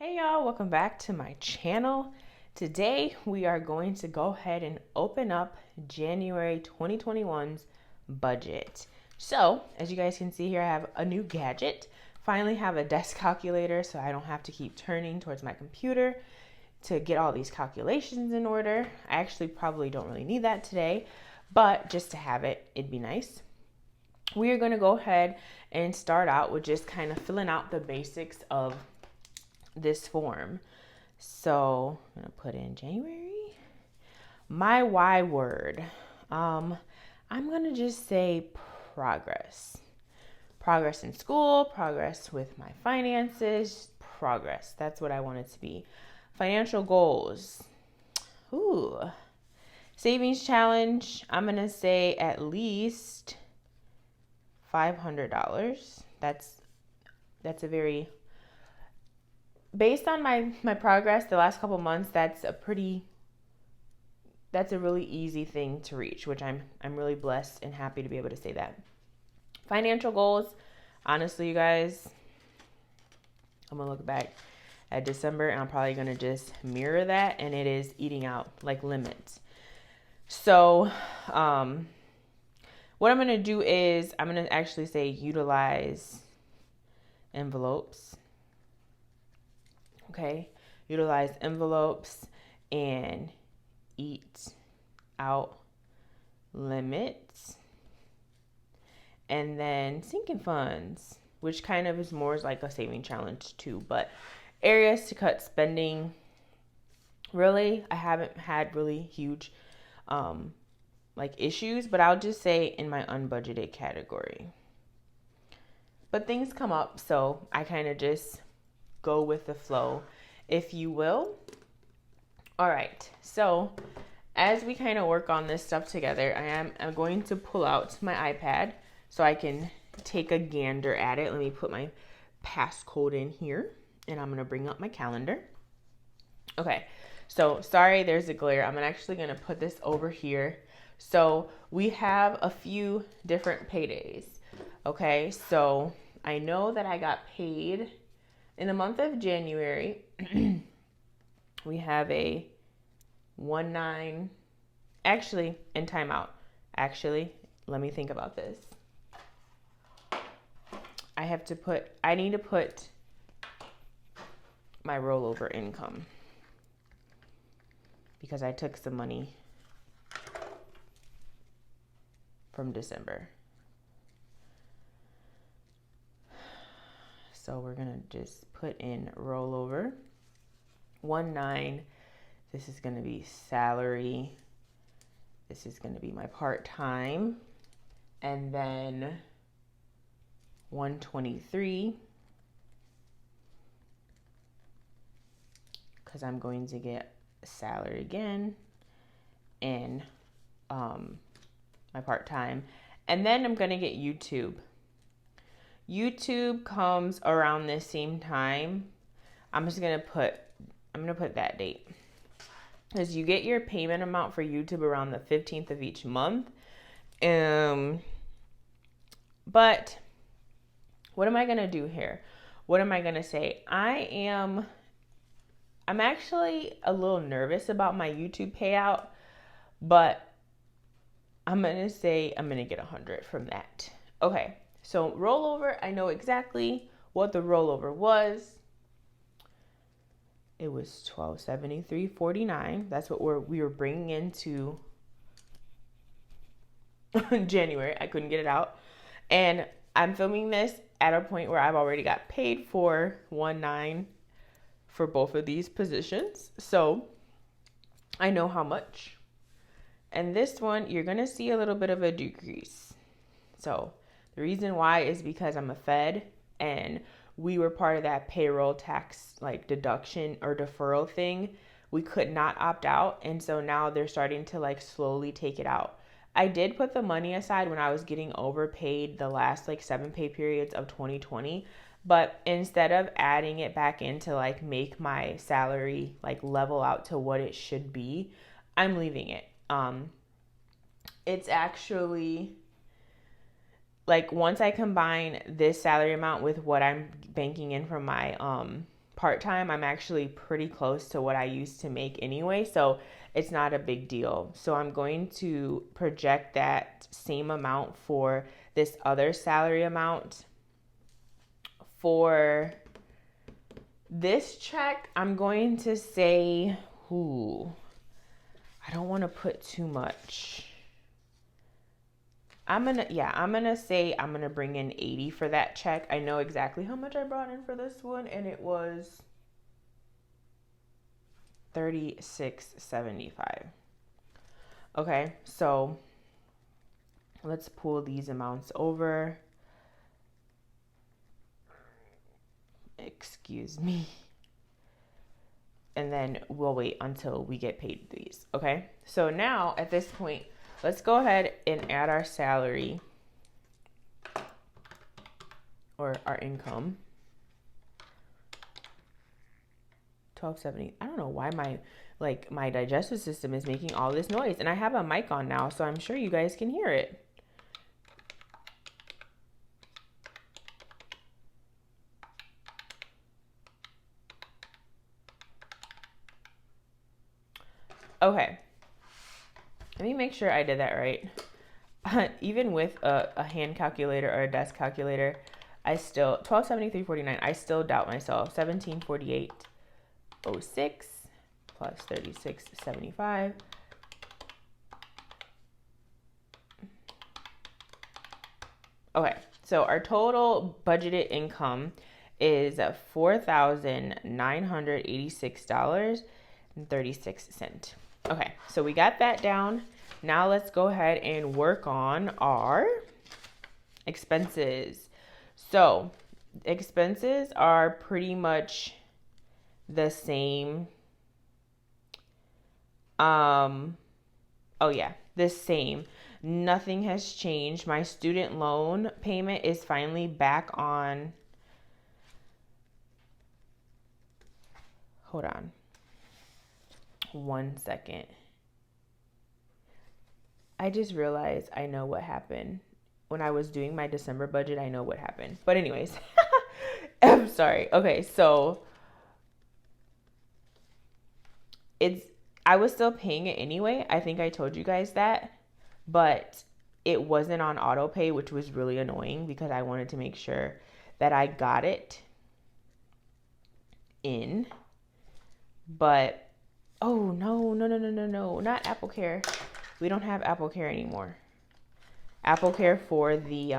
Hey y'all, welcome back to my channel. Today we are going to go ahead and open up January 2021's budget. So, as you guys can see here, I have a new gadget. Finally have a desk calculator so I don't have to keep turning towards my computer to get all these calculations in order. I actually probably don't really need that today, but just to have it, it'd be nice. We are going to go ahead and start out with just kind of filling out the basics of this form. So I'm gonna put in January. My Y word. I'm gonna just say progress. Progress in school, progress with my finances, progress. That's what I want it to be. Financial goals. Ooh. Savings challenge. I'm gonna say at least $500. That's a very, based on my progress the last couple months, that's a really easy thing to reach, which I'm really blessed and happy to be able to say that. Financial goals, honestly, you guys, I'm gonna look back at December and I'm probably gonna just mirror that, and it is eating out like limits. So what I'm gonna do is I'm gonna actually say utilize envelopes. Okay, utilize envelopes and eat out limits. And then sinking funds, which kind of is more like a saving challenge too, but areas to cut spending. Really, I haven't had really huge like issues, but I'll just say in my unbudgeted category. But things come up, so I kind of just go with the flow, if you will. All right, so as we kind of work on this stuff together, I'm going to pull out my iPad so I can take a gander at it. Let me put my passcode in here, and I'm going to bring up my calendar. Okay, so sorry, there's a glare. I'm actually going to put this over here. So we have a few different paydays. Okay, so I know that I got paid in the month of January. We have a 1/9, actually, in timeout. Actually, let me think about this. I need to put my rollover income because I took some money from December. So we're gonna just put in rollover 1/9. This is gonna be salary. This is gonna be my part-time, and then 1/23 because I'm going to get salary again and my part-time, and then I'm gonna get YouTube. YouTube comes around the same time. I'm gonna put that date, because you get your payment amount for YouTube around the 15th of each month. But what am I gonna do here? What am I gonna say? I'm actually a little nervous about my YouTube payout, but I'm gonna say I'm gonna get 100 from that. Okay, so rollover, I know exactly what the rollover was. It was $1,273.49. That's what we were bringing into January. I couldn't get it out, and I'm filming this at a point where I've already got paid for 1/9 for both of these positions, so I know how much. And this one, you're gonna see a little bit of a decrease. So the reason why is because I'm a Fed, and we were part of that payroll tax like deduction or deferral thing. We could not opt out, and so now they're starting to like slowly take it out. I did put the money aside when I was getting overpaid the last like 7 pay periods of 2020, but instead of adding it back in to like make my salary like level out to what it should be, I'm leaving it. It's actually like once I combine this salary amount with what I'm banking in from my part-time, I'm actually pretty close to what I used to make anyway, so it's not a big deal. So I'm going to project that same amount for this other salary amount. For this check, I'm going to say, I don't want to put too much. I'm gonna say I'm gonna bring in 80 for that check. I know exactly how much I brought in for this one, and it was $36.75. Okay, so let's pull these amounts over. Excuse me. And then we'll wait until we get paid these. Okay, so now at this point, let's go ahead and add our salary or our income. $12.70. I don't know why my digestive system is making all this noise, and I have a mic on now, so I'm sure you guys can hear it. Okay. Let me make sure I did that right. Even with a hand calculator or a desk calculator, I still, 1273.49, I still doubt myself. 1748.06 plus 36.75. Okay, so our total budgeted income is $4,986.36. Okay, so we got that down. Now let's go ahead and work on our expenses. So expenses are pretty much the same. The same. Nothing has changed. My student loan payment is finally back on. Hold on. 1 second. I just realized I know what happened. When I was doing my December budget, I know what happened. But anyways, I'm sorry. Okay, so I was still paying it anyway. I think I told you guys that. But it wasn't on auto pay, which was really annoying because I wanted to make sure that I got it in. But oh no, not Apple Care. We don't have Apple Care anymore. Apple Care for the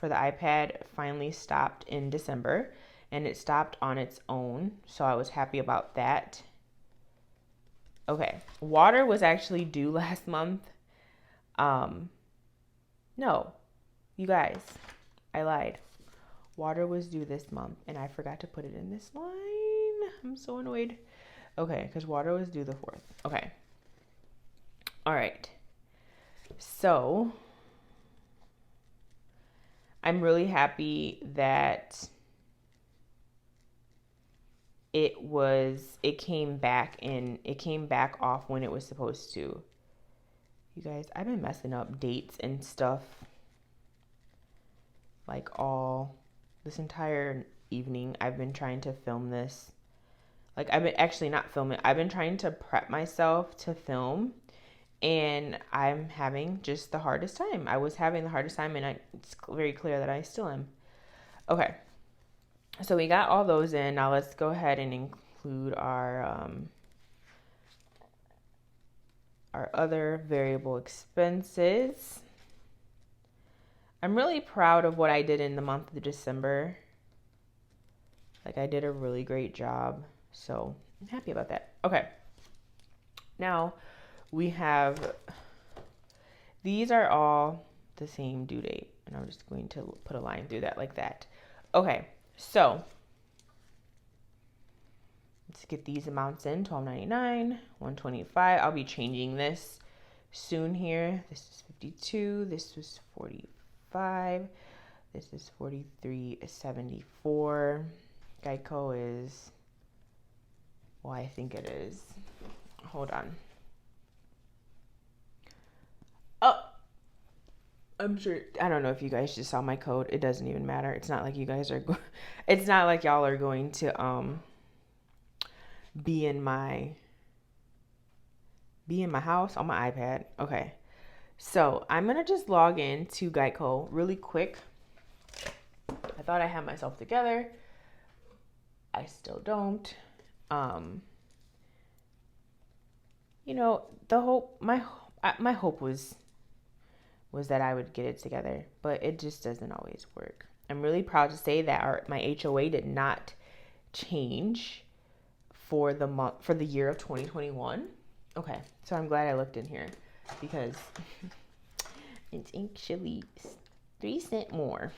iPad finally stopped in December, and it stopped on its own, so I was happy about that. Okay, water was actually due last month. No, you guys, I lied. Water was due this month, and I forgot to put it in this line. I'm so annoyed. Okay, because water was due the 4th. Okay. All right. So I'm really happy that it came back off when it was supposed to. You guys, I've been messing up dates and stuff like all this entire evening. I've been trying to film this. Like, I've been actually not filming. I've been trying to prep myself to film, and I'm having just the hardest time. I was having the hardest time, and it's very clear that I still am. Okay. So we got all those in. Now let's go ahead and include our other variable expenses. I'm really proud of what I did in the month of December. Like, I did a really great job. So I'm happy about that. Okay. Now we have, these are all the same due date. And I'm just going to put a line through that like that. Okay. So let's get these amounts in. $12.99, $125. I'll be changing this soon here. This is 52. This was 45. This is 43.74. Geico is, well, I think it is. Hold on. Oh, I'm sure. I don't know if you guys just saw my code. It doesn't even matter. It's not like you guys are. It's not like y'all are going to be in my house on my iPad. Okay. So I'm going to just log in to Geico really quick. I thought I had myself together. I still don't. The hope, my hope was that I would get it together, but it just doesn't always work. I'm really proud to say that my HOA did not change for the year of 2021. Okay, so I'm glad I looked in here because it's actually 3 cents more.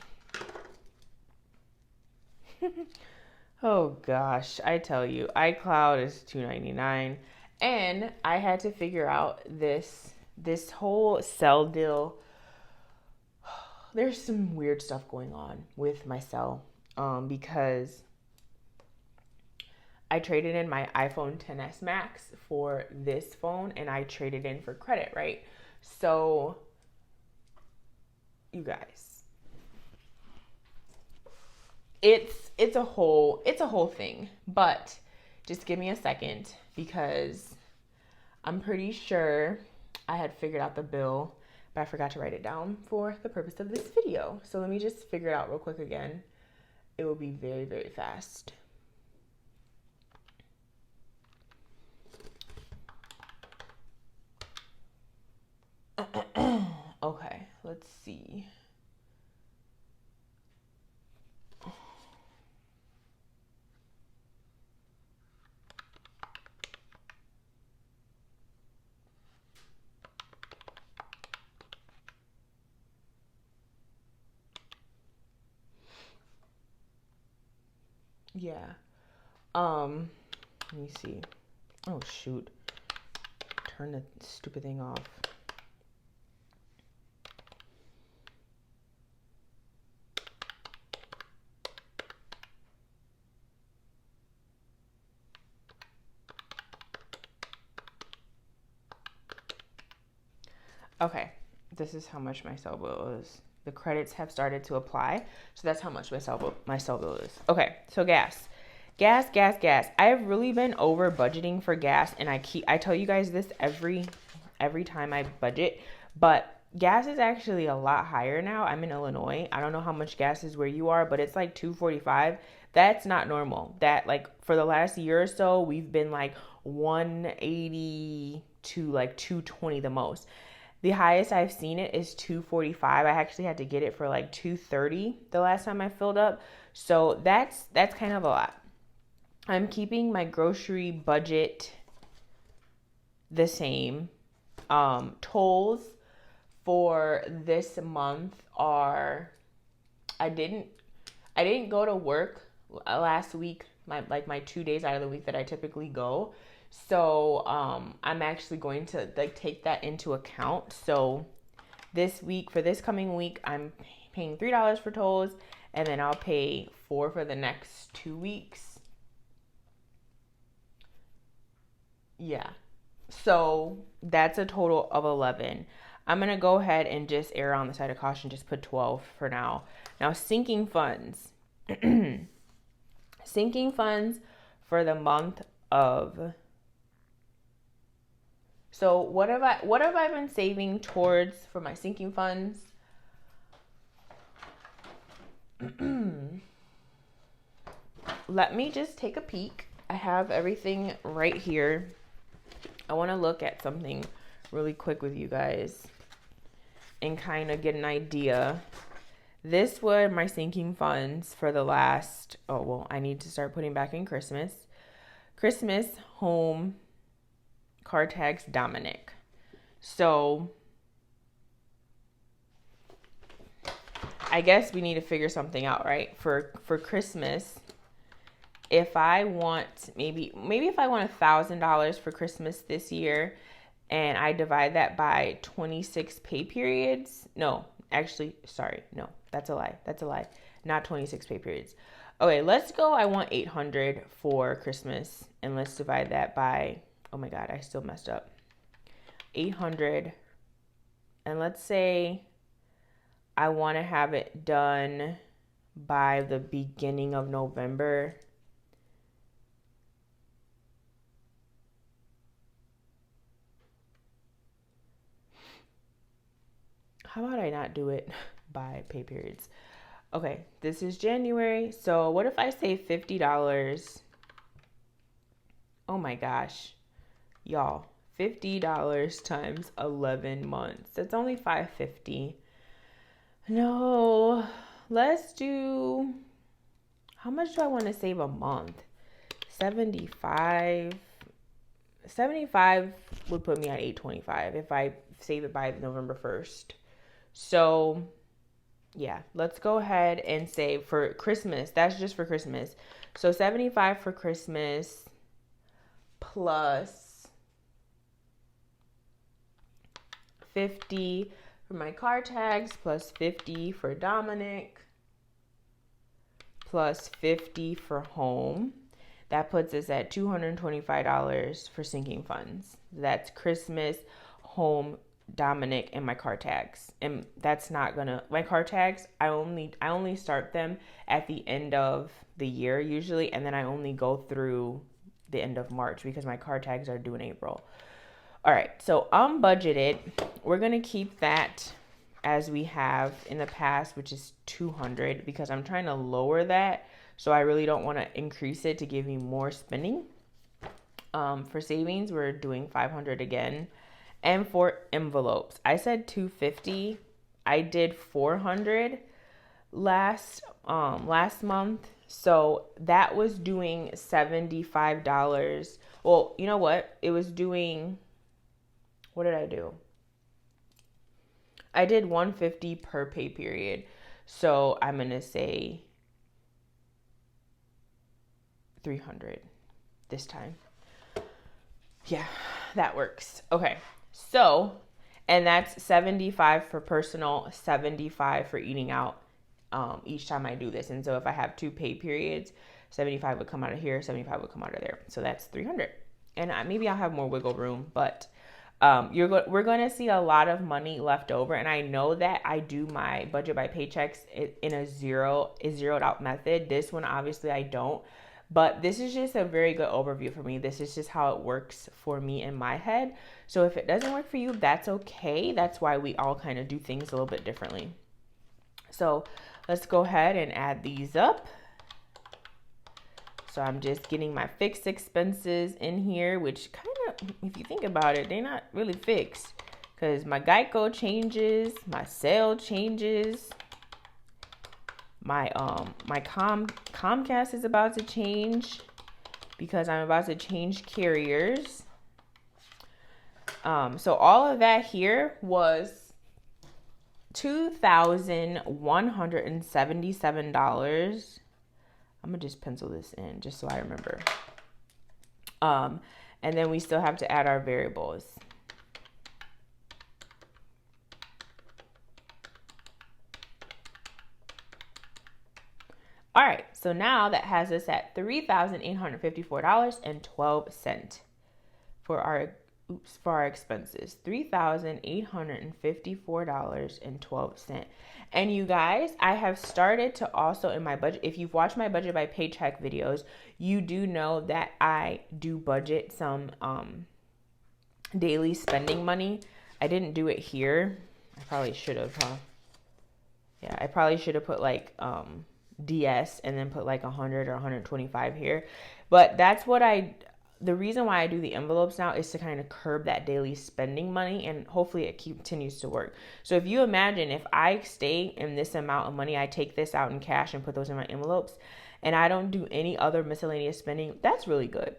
Oh gosh, I tell you, iCloud is $2.99, and I had to figure out this whole cell deal. There's some weird stuff going on with my cell, because I traded in my iPhone XS Max for this phone, and I traded in for credit, right? So, you guys, it's a whole thing. But just give me a second, because I'm pretty sure I had figured out the bill, but I forgot to write it down for the purpose of this video. So let me just figure it out real quick again. It will be very, very fast. Okay, let's see. Yeah. Let me see. Oh shoot. Turn the stupid thing off. Okay, this is how much my cell bill is. The credits have started to apply, so that's how much my cell bill is. Okay, so gas. I have really been over budgeting for gas, and I tell you guys this every time I budget, but gas is actually a lot higher now. I'm in Illinois. I don't know how much gas is where you are, but it's like $2.45. That's not normal. That, like, for the last year or so, we've been like $1.80 to like $2.20 the most. The highest I've seen it is $2.45. I actually had to get it for like $2.30 the last time I filled up. So that's kind of a lot. I'm keeping my grocery budget the same. Tolls for this month are, I didn't go to work last week, my 2 days out of the week that I typically go. So I'm actually going to like take that into account. So this week, for this coming week, I'm paying $3 for tolls, and then I'll pay $4 for the next 2 weeks. Yeah. So that's a total of 11. I'm going to go ahead and just err on the side of caution, just put 12 for now. Now, sinking funds. Sinking funds for the month of... So what have I been saving towards for my sinking funds? Let me just take a peek. I have everything right here. I want to look at something really quick with you guys and kind of get an idea. This were my sinking funds for the last, I need to start putting back in Christmas, home, car tags, Dominic. So I guess we need to figure something out, right? For Christmas, if I want maybe if I want $1,000 for Christmas this year, and I divide that by 26 pay periods. No, actually, sorry. No, that's a lie. Not 26 pay periods. Okay, let's go. I want $800 for Christmas, and let's divide that by, oh my God, I still messed up. 800, and let's say I want to have it done by the beginning of November. how about I not do it by pay periods? Okay, this is January. So what if I say $50? Oh my gosh, y'all, $50 times 11 months. That's only $550. No, let's do, how much do I want to save a month? 75. 75 would put me at 825 if I save it by November 1st. So yeah, let's go ahead and save for Christmas. That's just for Christmas. So 75 for Christmas plus 50 for my car tags plus 50 for Dominic plus 50 for home. That puts us at $225 for sinking funds. That's Christmas, home, Dominic, and my car tags. And that's not gonna, my car tags, I only start them at the end of the year usually, and then I only go through the end of March because my car tags are due in April. All right, so unbudgeted, we're gonna keep that as we have in the past, which is 200, because I'm trying to lower that. So I really don't want to increase it to give me more spending. For savings, we're doing 500 again. And for envelopes, I said 250. I did 400 last month. So that was doing $75. Well, you know what? It was doing, what did I do? I did 150 per pay period. So I'm going to say 300 this time. Yeah, that works. Okay. So, and that's 75 for personal, 75 for eating out each time I do this. And so if I have 2 pay periods, 75 would come out of here, 75 would come out of there. So that's 300. And maybe I'll have more wiggle room, but we're going to see a lot of money left over. And I know that I do my budget by paychecks in a zeroed out method. This one, obviously I don't, but this is just a very good overview for me. This is just how it works for me in my head. So if it doesn't work for you, that's okay. That's why we all kind of do things a little bit differently. So let's go ahead and add these up. So I'm just getting my fixed expenses in here, which kind of, if you think about it, they're not really fixed because my Geico changes, my sale changes, my Comcast is about to change because I'm about to change carriers. So all of that here was $2,177. I'm gonna just pencil this in just so I remember. And then we still have to add our variables. All right, so now that has us at $3,854.12 for our expenses. $3,854.12. And you guys, I have started to also in my budget, if you've watched my budget by paycheck videos, you do know that I do budget some daily spending money. I didn't do it here. I probably should have, huh? Yeah, I probably should have put like DS and then put like 100 or 125 here. But that's what the reason why I do the envelopes now is to kind of curb that daily spending money, and hopefully it continues to work. So if you imagine if I stay in this amount of money, I take this out in cash and put those in my envelopes, and I don't do any other miscellaneous spending, that's really good.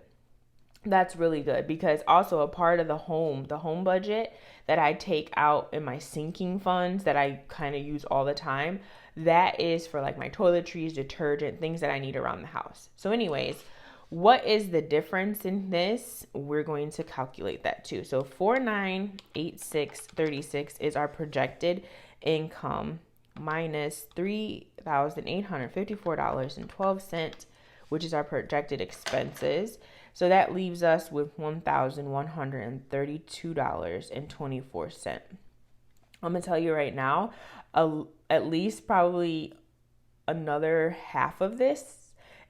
That's really good because also a part of the home budget that I take out in my sinking funds that I kind of use all the time, that is for like my toiletries, detergent, things that I need around the house. So anyways, what is the difference in this? We're going to calculate that too. So 498636 is our projected income minus $3,854.12, which is our projected expenses. So that leaves us with $1,132.24. I'm going to tell you right now, at least probably another half of this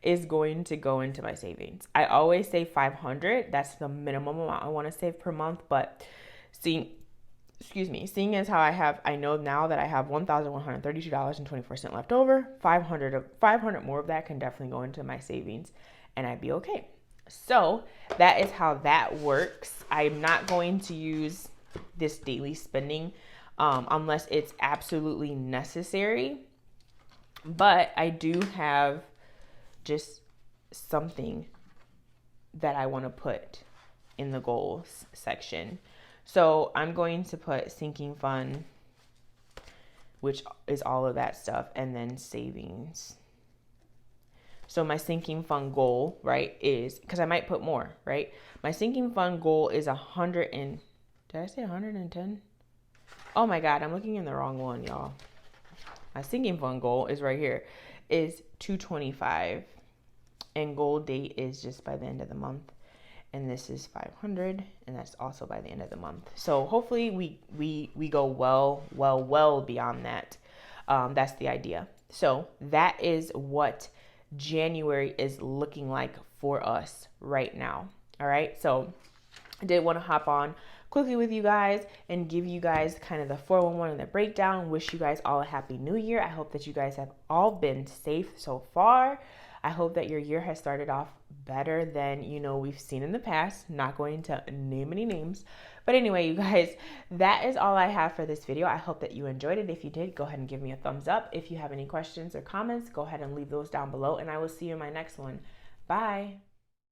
is going to go into my savings. I always say 500. That's the minimum amount I want to save per month. But see, excuse me, seeing as how I know now that I have $1,132.24 left over, 500 more of that can definitely go into my savings and I'd be okay. So that is how that works. I'm not going to use this daily spending unless it's absolutely necessary, but I do have just something that I want to put in the goals section. So I'm going to put sinking fund, which is all of that stuff, and then savings. So my sinking fund goal, right, is, because I might put more, right? My sinking fund goal is 100 and, did I say 110? Oh my God, I'm looking in the wrong one, y'all. My sinking fund goal is right here, is 225. And goal date is just by the end of the month. And this is 500, and that's also by the end of the month. So hopefully we go well beyond that. That's the idea. So that is what January is looking like for us right now. All right. So I did want to hop on quickly with you guys and give you guys kind of the 411 and the breakdown. Wish you guys all a happy new year. I hope that you guys have all been safe so far. I hope that your year has started off better than, we've seen in the past. Not going to name any names. But anyway, you guys, that is all I have for this video. I hope that you enjoyed it. If you did, go ahead and give me a thumbs up. If you have any questions or comments, go ahead and leave those down below. And I will see you in my next one. Bye.